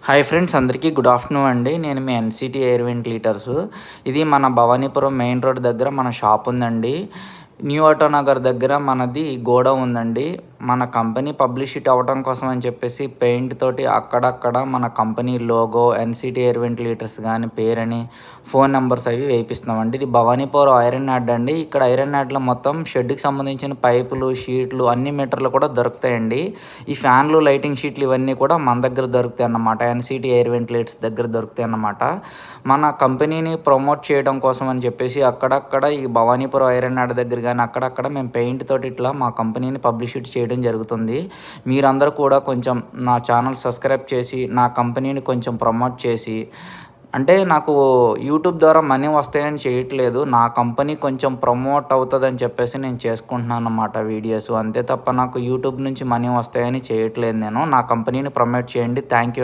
Hi friends, అందరికీ good afternoon అండి. నేను మీ ఎన్సిటీ ఎయిర్ వెంటిలేటర్స్. ఇది మన భవానీపురం మెయిన్ రోడ్ దగ్గర మన షాప్ ఉందండి. న్యూ ఆటో నగర్ దగ్గర మనది గోడౌన్ ఉందండి. మన కంపెనీ పబ్లిసిటీ అవ్వడం కోసం అని చెప్పేసి పెయింట్ తోటి అక్కడక్కడ మన company logo, NCT air ventilators కానీ పేరని, ఫోన్ నెంబర్స్ అవి వేయిస్తున్నామండి. ఇది భవానీపురం ఐరన్ యార్డ్ అండి. ఇక్కడ ఐరన్ యార్డ్లో మొత్తం షెడ్కి సంబంధించిన పైపులు, షీట్లు, అన్ని మీటర్లు కూడా దొరుకుతాయండి. ఈ ఫ్యాన్లు, లైటింగ్ షీట్లు ఇవన్నీ కూడా మన దగ్గర దొరుకుతాయి అన్నమాట. ఎన్సిటీ ఎయిర్ వెంటిలేటర్స్ దగ్గర దొరుకుతాయి అన్నమాట. మన కంపెనీని ప్రమోట్ చేయడం కోసం అని చెప్పేసి అక్కడక్కడ ఈ భవానీపురం ఐరన్ యార్డ్ దగ్గర కానీ అక్కడక్కడ మేము పెయింట్ తోటి ఇట్లా మా కంపెనీని పబ్లిసిటీ చేయడం జరుగుతుంది. మీరందరూ కూడా కొంచెం నా ఛానల్ సబ్స్క్రైబ్ చేసి నా కంపెనీని కొంచెం ప్రమోట్ చేసి, అంటే నాకు యూట్యూబ్ ద్వారా మనీ వస్తాయని చేయట్లేదు, నా కంపెనీ కొంచెం ప్రమోట్ అవుతుందని చెప్పేసి నేను చేసుకుంటున్నాను అన్నమాట వీడియోస్. అంతే తప్ప నాకు యూట్యూబ్ నుంచి మనీ వస్తాయని చేయట్లేదు. నేను నా కంపెనీని ప్రమోట్ చేయండి. Thank you.